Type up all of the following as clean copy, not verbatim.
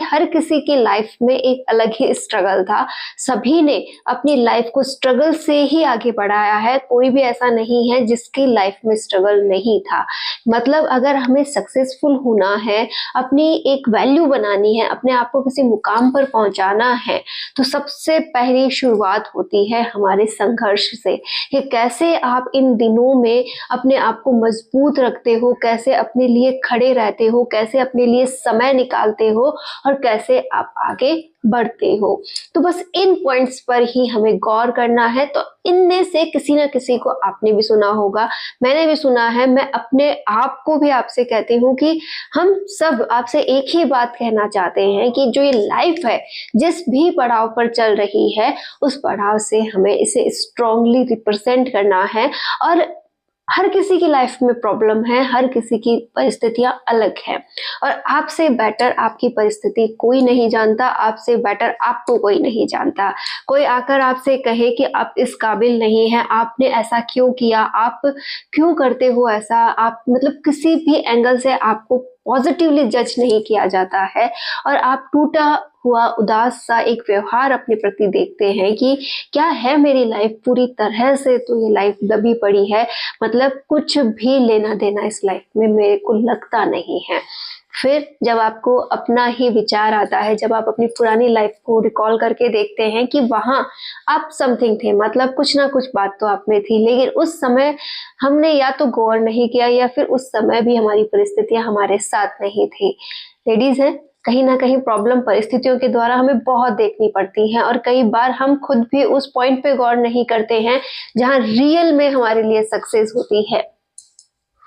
हर किसी की लाइफ में एक अलग ही स्ट्रगल था। सभी ने अपनी लाइफ को स्ट्रगल से ही आगे बढ़ाया है, कोई भी ऐसा नहीं है जिसकी लाइफ में स्ट्रगल नहीं था। मतलब अगर हमें सक्सेसफुल होना है, अपनी एक वैल्यू बनानी है, अपने आप को किसी मुकाम पर पहुंचाना है, तो सबसे पहली शुरुआत होती है हमारे संघर्ष से कि कैसे आप इन दिनों में अपने आप को मजबूत रखते हो, कैसे अपने लिए खड़े रहते हो, कैसे अपने लिए समय निकालते हो और कैसे आप आगे बढ़ते हो। तो बस इन पॉइंट्स पर ही हमें गौर करना है। तो इनमें से किसी ना किसी को आपने भी सुना होगा, मैंने भी सुना है। मैं अपने आप को भी आपसे कहती हूँ कि हम सब आपसे एक ही बात कहना चाहते हैं कि जो ये लाइफ है, जिस भी पड़ाव पर चल रही है, उस पड़ाव से हमें इसे स्ट्रांगली रिप्रेजेंट करना है। और हर किसी की लाइफ में प्रॉब्लम है, हर किसी की परिस्थितियां अलग है, और आपसे बेटर आपकी परिस्थिति कोई नहीं जानता, आपसे बेटर आपको कोई नहीं जानता। कोई आकर आपसे कहे कि आप इस काबिल नहीं है, आपने ऐसा क्यों किया, आप क्यों करते हो ऐसा, आप मतलब किसी भी एंगल से आपको पॉजिटिवली जज नहीं किया जाता है, और आप टूटा हुआ उदास सा एक व्यवहार अपने प्रति देखते हैं कि क्या है मेरी लाइफ, पूरी तरह से तो ये लाइफ दबी पड़ी है, मतलब कुछ भी लेना देना इस लाइफ में मेरे को लगता नहीं है। फिर जब आपको अपना ही विचार आता है, जब आप अपनी पुरानी लाइफ को रिकॉल करके देखते हैं कि वहां आप समथिंग थे, मतलब कुछ ना कुछ बात तो आप में थी, लेकिन उस समय हमने या तो गौर नहीं किया या फिर उस समय भी हमारी परिस्थितियां हमारे साथ नहीं थी। लेडीज है, कहीं ना कहीं प्रॉब्लम परिस्थितियों के द्वारा हमें बहुत देखनी पड़ती है, और कई बार हम खुद भी उस पॉइंट पे गौर नहीं करते हैं जहां रियल में हमारे लिए सक्सेस होती है।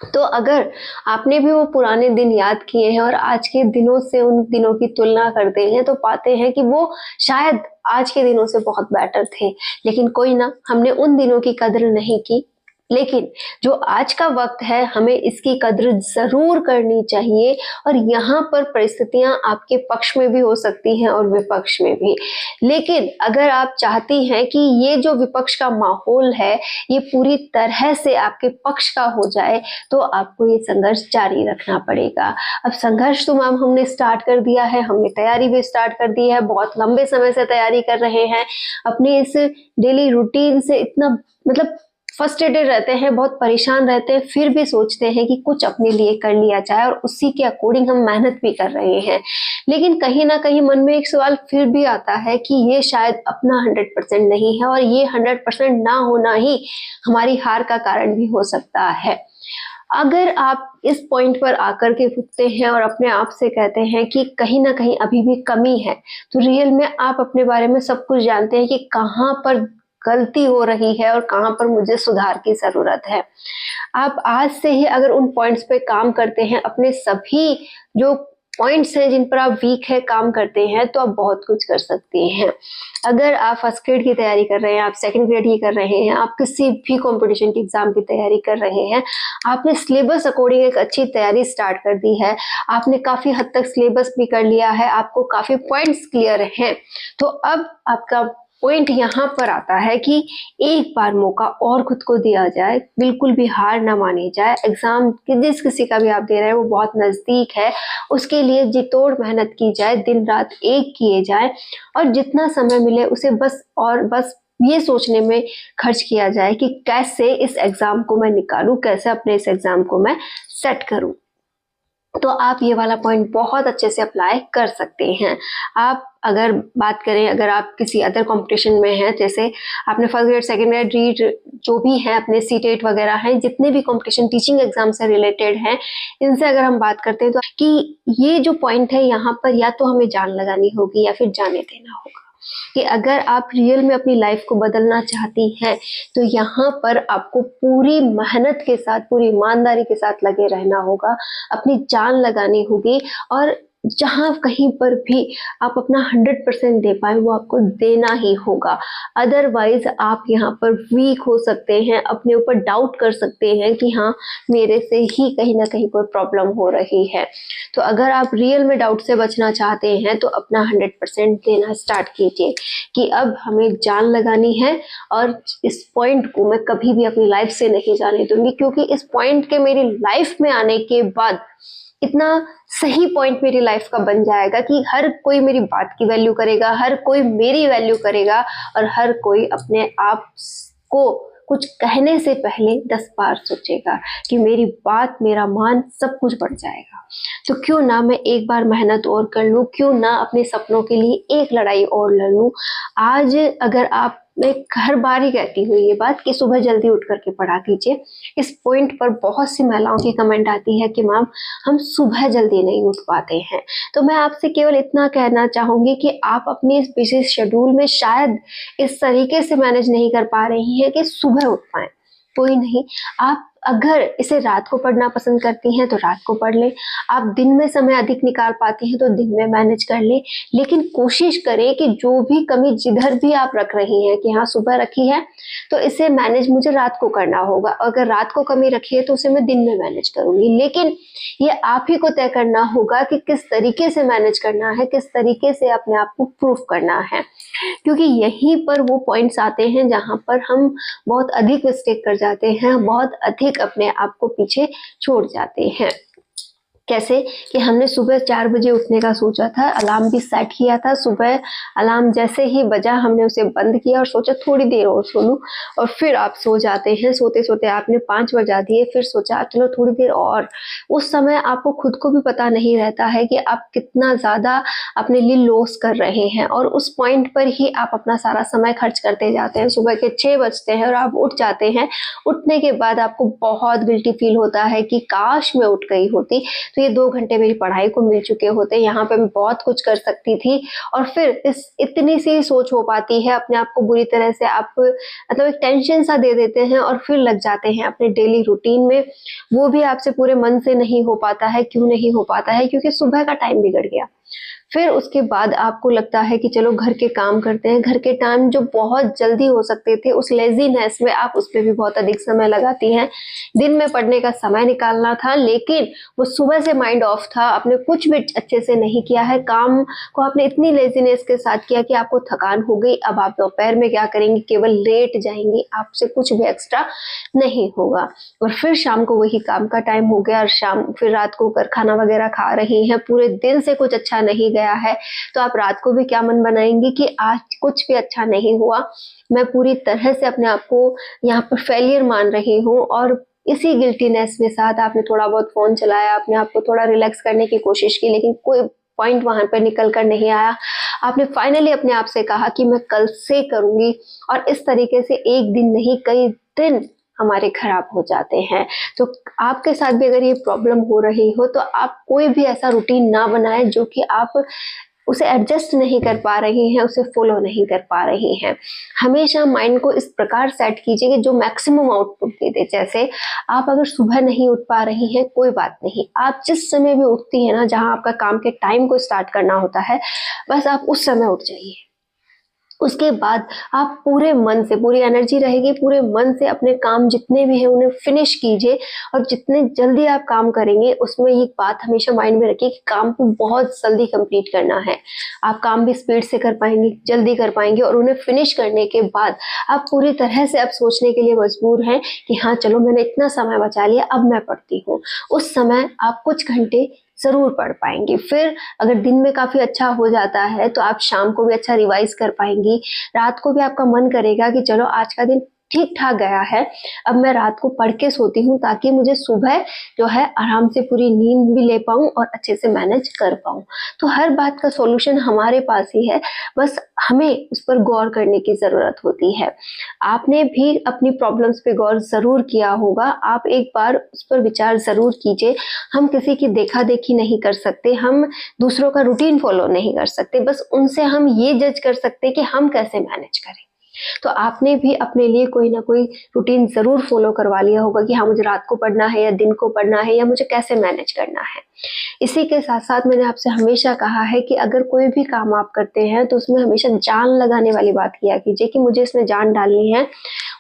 तो अगर आपने भी वो पुराने दिन याद किए हैं और आज के दिनों से उन दिनों की तुलना करते हैं, तो पाते हैं कि वो शायद आज के दिनों से बहुत बेटर थे। लेकिन कोई ना, हमने उन दिनों की कद्र नहीं की, लेकिन जो आज का वक्त है हमें इसकी कद्र जरूर करनी चाहिए। और यहाँ पर परिस्थितियां आपके पक्ष में भी हो सकती हैं और विपक्ष में भी, लेकिन अगर आप चाहती हैं कि ये जो विपक्ष का माहौल है ये पूरी तरह से आपके पक्ष का हो जाए, तो आपको ये संघर्ष जारी रखना पड़ेगा। अब संघर्ष तो मैम हमने स्टार्ट कर दिया है, हमने तैयारी भी स्टार्ट कर दी है, बहुत लंबे समय से तैयारी कर रहे हैं, अपने इस डेली रूटीन से इतना मतलब फ्रस्ट्रेटेड रहते हैं, बहुत परेशान रहते हैं, फिर भी सोचते हैं कि कुछ अपने लिए कर लिया जाए, और उसी के अकॉर्डिंग हम मेहनत भी कर रहे हैं। लेकिन कहीं ना कहीं मन में एक सवाल फिर भी आता है कि ये शायद अपना 100% नहीं है, और ये 100% ना होना ही हमारी हार का कारण भी हो सकता है। अगर आप इस पॉइंट पर आकर के रुकते हैं और अपने आप से कहते हैं कि कहीं ना कहीं अभी भी कमी है, तो रियल में आप अपने बारे में सब कुछ जानते हैं कि कहाँ पर गलती हो रही है और कहाँ पर मुझे सुधार की जरूरत है। आप आज से ही अगर उन पॉइंट्स पे काम करते हैं, अपने सभी जो पॉइंट्स हैं जिन पर आप वीक है काम करते हैं, तो आप बहुत कुछ कर सकते हैं। अगर आप फर्स्ट ग्रेड की तैयारी कर रहे हैं, आप सेकंड ग्रेड की कर रहे हैं, आप किसी भी कंपटीशन की एग्जाम की तैयारी कर रहे हैं, आपने सिलेबस अकॉर्डिंग एक अच्छी तैयारी स्टार्ट कर दी है, आपने काफी हद तक सिलेबस भी कर लिया है, आपको काफी पॉइंट्स क्लियर हैं, तो अब आपका पॉइंट यहाँ पर आता है कि एक बार मौका और खुद को दिया जाए, बिल्कुल भी हार ना मानी जाए। एग्जाम जिस किसी का भी आप दे रहे हैं वो बहुत नजदीक है, उसके लिए जी तोड़ मेहनत की जाए, दिन रात एक किए जाए, और जितना समय मिले उसे बस ये सोचने में खर्च किया जाए कि कैसे इस एग्जाम को मैं निकालूं, कैसे अपने इस एग्जाम को मैं सेट करूं। तो आप ये वाला पॉइंट बहुत अच्छे से अप्लाई कर सकते हैं। आप अगर बात करें, अगर आप किसी अदर कंपटीशन में हैं, जैसे आपने first grade second grade read जो भी है अपने सीटेट वगैरह हैं, जितने भी कंपटीशन टीचिंग एग्जाम से रिलेटेड हैं, इनसे अगर हम बात करते हैं तो कि ये जो पॉइंट है यहाँ पर या तो हमें जान लगानी होगी या फिर जाने देना होगा। कि अगर आप रियल में अपनी लाइफ को बदलना चाहती हैं, तो यहाँ पर आपको पूरी मेहनत के साथ, पूरी ईमानदारी के साथ लगे रहना होगा, अपनी जान लगानी होगी, और जहां कहीं पर भी आप अपना 100% दे पाए वो आपको देना ही होगा। अदरवाइज आप यहाँ पर वीक हो सकते हैं, अपने ऊपर डाउट कर सकते हैं कि हाँ मेरे से ही कहीं ना कहीं कोई प्रॉब्लम हो रही है। तो अगर आप रियल में डाउट से बचना चाहते हैं तो अपना 100% देना स्टार्ट कीजिए कि अब हमें जान लगानी है, और इस पॉइंट को मैं कभी भी अपनी लाइफ से नहीं जाने दूंगी, क्योंकि इस पॉइंट के मेरी लाइफ में आने के बाद इतना सही पॉइंट मेरी लाइफ का बन जाएगा कि हर कोई मेरी बात की वैल्यू करेगा, हर कोई मेरी वैल्यू करेगा और हर कोई अपने आप को कुछ कहने से पहले 10 बार सोचेगा कि मेरी बात, मेरा मान सब कुछ बढ़ जाएगा। तो क्यों ना मैं एक बार मेहनत और कर लूं, क्यों ना अपने सपनों के लिए एक लड़ाई और लड़ लूं। आज अगर आप, मैं हर बार ही कहती हूँ ये बात कि सुबह जल्दी उठ करके पढ़ा कीजिए। इस पॉइंट पर बहुत सी महिलाओं की कमेंट आती है कि मैम हम सुबह जल्दी नहीं उठ पाते हैं। तो मैं आपसे केवल इतना कहना चाहूंगी कि आप अपनी इस बिजी शेड्यूल में शायद इस तरीके से मैनेज नहीं कर पा रही हैं कि सुबह उठ पाए। कोई नहीं, आप अगर इसे रात को पढ़ना पसंद करती हैं तो रात को पढ़ लें, आप दिन में समय अधिक निकाल पाती हैं तो दिन में मैनेज कर लें। लेकिन कोशिश करें कि जो भी कमी जिधर भी आप रख रही हैं कि हाँ सुबह रखी है तो इसे मैनेज मुझे रात को करना होगा, अगर रात को कमी रखी है तो उसे मैं दिन में मैनेज करूंगी। लेकिन ये आप ही को तय करना होगा कि किस तरीके से मैनेज करना है, किस तरीके से अपने आप को प्रूफ करना है, क्योंकि यहीं पर वो पॉइंट्स आते हैं जहां पर हम बहुत अधिक मिस्टेक कर जाते हैं, बहुत अधिक अपने आप को पीछे छोड़ जाते हैं। कैसे कि हमने सुबह 4 बजे उठने का सोचा था, अलार्म भी सेट किया था, सुबह अलार्म जैसे ही बजा हमने उसे बंद किया और सोचा थोड़ी देर और सो लूं, और फिर आप सो जाते हैं। सोते सोते आपने 5 बजा दिए, फिर सोचा चलो थोड़ी देर और। उस समय आपको खुद को भी पता नहीं रहता है कि आप कितना ज़्यादा अपने लिए लॉस कर रहे हैं, और उस पॉइंट पर ही आप अपना सारा समय खर्च करते जाते हैं। सुबह के 6 बजते हैं और आप उठ जाते हैं। उठने के बाद आपको बहुत गिल्टी फील होता है कि काश मैं उठ गई होती तो ये 2 घंटे मेरी पढ़ाई को मिल चुके होते, यहाँ पे मैं बहुत कुछ कर सकती थी। और फिर इस इतनी सी सोच हो पाती है, अपने आप को बुरी तरह से आप मतलब एक टेंशन सा दे देते हैं और फिर लग जाते हैं अपने डेली रूटीन में। वो भी आपसे पूरे मन से नहीं हो पाता है। क्यों नहीं हो पाता है? क्योंकि सुबह का टाइम बिगड़ गया। फिर उसके बाद आपको लगता है कि चलो घर के काम करते हैं। घर के टाइम जो बहुत जल्दी हो सकते थे, उस लेजीनेस में आप उस पर भी बहुत अधिक समय लगाती हैं। दिन में पढ़ने का समय निकालना था, लेकिन वो सुबह से माइंड ऑफ था, आपने कुछ भी अच्छे से नहीं किया है। काम को आपने इतनी लेजीनेस के साथ किया कि आपको थकान हो गई। अब आप दोपहर में क्या करेंगे? केवल लेट जाएंगे, आपसे कुछ भी एक्स्ट्रा नहीं होगा। और फिर शाम को वही काम का टाइम हो गया, और शाम फिर रात को खाना वगैरह खा रही हैं, पूरे दिन से कुछ अच्छा नहीं गया है, तो आप रात को भी क्या मन बनाएंगी कि आज कुछ भी अच्छा नहीं हुआ, मैं पूरी तरह से अपने आप को यहाँ पर फेलियर मान रही हूँ। और इसी गिल्टीनेस में साथ आपने थोड़ा बहुत फोन चलाया, अपने आप को थोड़ा रिलैक्स करने की कोशिश की, लेकिन कोई पॉइंट वहां पर निकल कर नहीं आया। आपने फाइनली अपने आप से कहा कि मैं कल से करूंगी, और इस तरीके से एक दिन नहीं कई दिन हमारे खराब हो जाते हैं। तो आपके साथ भी अगर ये प्रॉब्लम हो रही हो तो आप कोई भी ऐसा रूटीन ना बनाएं जो कि आप उसे एडजस्ट नहीं कर पा रही हैं, उसे फॉलो नहीं कर पा रही हैं। हमेशा माइंड को इस प्रकार सेट कीजिए कि जो मैक्सिमम आउटपुट दे दे। जैसे आप अगर सुबह नहीं उठ पा रही हैं, कोई बात नहीं, आप जिस समय भी उठती हैं ना, जहां आपका काम के टाइम को स्टार्ट करना होता है, बस आप उस समय उठ जाइए। उसके बाद आप पूरे मन से, पूरी एनर्जी रहेगी, पूरे मन से अपने काम जितने भी हैं उन्हें फिनिश कीजिए। और जितने जल्दी आप काम करेंगे, उसमें एक बात हमेशा माइंड में रखिए कि काम को बहुत जल्दी कंप्लीट करना है। आप काम भी स्पीड से कर पाएंगे, जल्दी कर पाएंगे, और उन्हें फिनिश करने के बाद आप पूरी तरह से अब सोचने के लिए मजबूर हैं कि हाँ चलो मैंने इतना समय बचा लिया, अब मैं पढ़ती हूँ। उस समय आप कुछ घंटे जरूर पढ़ पाएंगी। फिर अगर दिन में काफी अच्छा हो जाता है तो आप शाम को भी अच्छा रिवाइज कर पाएंगी। रात को भी आपका मन करेगा कि चलो आज का दिन ठीक ठाक गया है, अब मैं रात को पढ़ के सोती हूँ ताकि मुझे सुबह जो है आराम से पूरी नींद भी ले पाऊँ और अच्छे से मैनेज कर पाऊँ। तो हर बात का सॉल्यूशन हमारे पास ही है, बस हमें उस पर गौर करने की जरूरत होती है। आपने भी अपनी प्रॉब्लम्स पे गौर जरूर किया होगा, आप एक बार उस पर विचार जरूर कीजिए। हम किसी की देखा देखी नहीं कर सकते, हम दूसरों का रूटीन फॉलो नहीं कर सकते, बस उनसे हम ये जज कर सकते हैं कि हम कैसे मैनेज करें। तो आपने भी अपने लिए कोई ना कोई रूटीन जरूर फॉलो करवा लिया होगा कि हाँ मुझे रात को पढ़ना है या दिन को पढ़ना है, या मुझे कैसे मैनेज करना है। इसी के साथ साथ मैंने आपसे हमेशा कहा है कि अगर कोई भी काम आप करते हैं तो उसमें हमेशा जान लगाने वाली बात किया कीजिए कि मुझे इसमें जान डालनी है,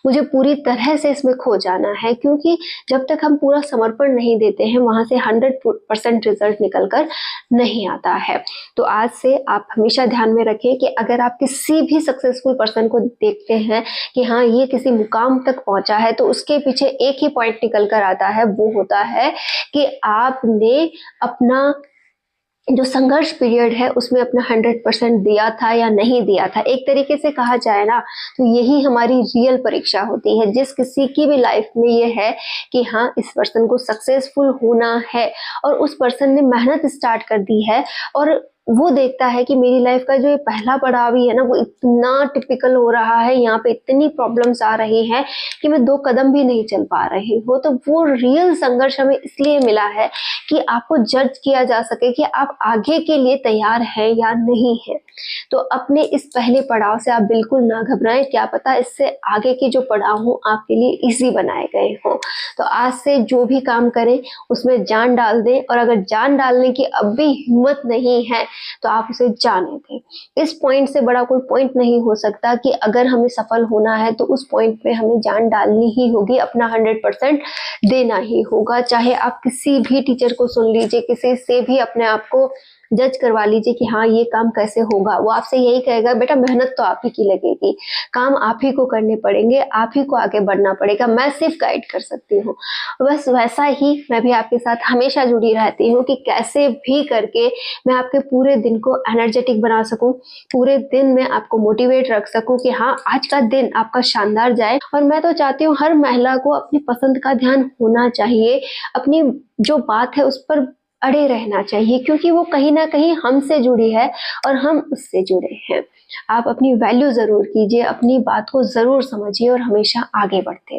मुझे पूरी तरह से इसमें खो जाना है। क्योंकि जब तक हम पूरा समर्पण नहीं देते हैं, वहां से 100% रिजल्ट निकल कर नहीं आता है। तो आज से आप हमेशा ध्यान में रखें कि अगर आप किसी भी सक्सेसफुल पर्सन को देखते हैं कि हाँ ये किसी मुकाम तक पहुंचा है, तो उसके पीछे एक ही पॉइंट निकल कर आता है, वो होता है कि आपने अपना जो संघर्ष पीरियड है उसमें अपना 100% दिया था या नहीं दिया था। एक तरीके से कहा जाए ना, तो यही हमारी रियल परीक्षा होती है। जिस किसी की भी लाइफ में ये है कि हाँ इस पर्सन को सक्सेसफुल होना है और उस पर्सन ने मेहनत स्टार्ट कर दी है, और वो देखता है कि मेरी लाइफ का जो ये पहला पड़ाव ही है ना वो इतना टिपिकल हो रहा है, यहाँ पे इतनी प्रॉब्लम्स आ रही हैं कि मैं 2 कदम भी नहीं चल पा रही हूँ। तो वो रियल संघर्ष हमें इसलिए मिला है कि आपको जज किया जा सके कि आप आगे के लिए तैयार हैं या नहीं है। तो अपने इस पहले पड़ाव से आप बिल्कुल ना घबराएं, क्या पता इससे आगे के जो पड़ाव हो आपके लिए इजी बनाए गए हो। तो आज से जो भी काम करें उसमें जान डाल दें, और अगर जान डालने की अब भी हिम्मत नहीं है तो आप उसे जाने दें। इस पॉइंट से बड़ा कोई पॉइंट नहीं हो सकता कि अगर हमें सफल होना है तो उस पॉइंट पे हमें जान डालनी ही होगी, अपना 100% देना ही होगा। चाहे आप किसी भी टीचर को सुन लीजिए, किसी से भी अपने आप को जज करवा लीजिए कि हाँ ये काम कैसे होगा, वो आपसे यही कहेगा बेटा मेहनत तो आप ही की लगेगी, काम आप ही को करने पड़ेंगे, आप ही को आगे बढ़ना पड़ेगा, मैं सिर्फ गाइड कर सकती हूँ। बस वैसा ही मैं भी आपके साथ हमेशा जुड़ी रहती हूँ कि कैसे भी करके मैं आपके पूरे दिन को एनर्जेटिक बना सकूँ, पूरे दिन में आपको मोटिवेट रख सकूँ कि हाँ आज का दिन आपका शानदार जाए। और मैं तो चाहती हूँ हर महिला को अपनी पसंद का ध्यान होना चाहिए, अपनी जो बात है उस पर अड़े रहना चाहिए, क्योंकि वो कहीं ना कहीं हमसे जुड़ी है और हम उससे जुड़े हैं। आप अपनी वैल्यू जरूर कीजिए, अपनी बात को जरूर समझिए और हमेशा आगे बढ़ते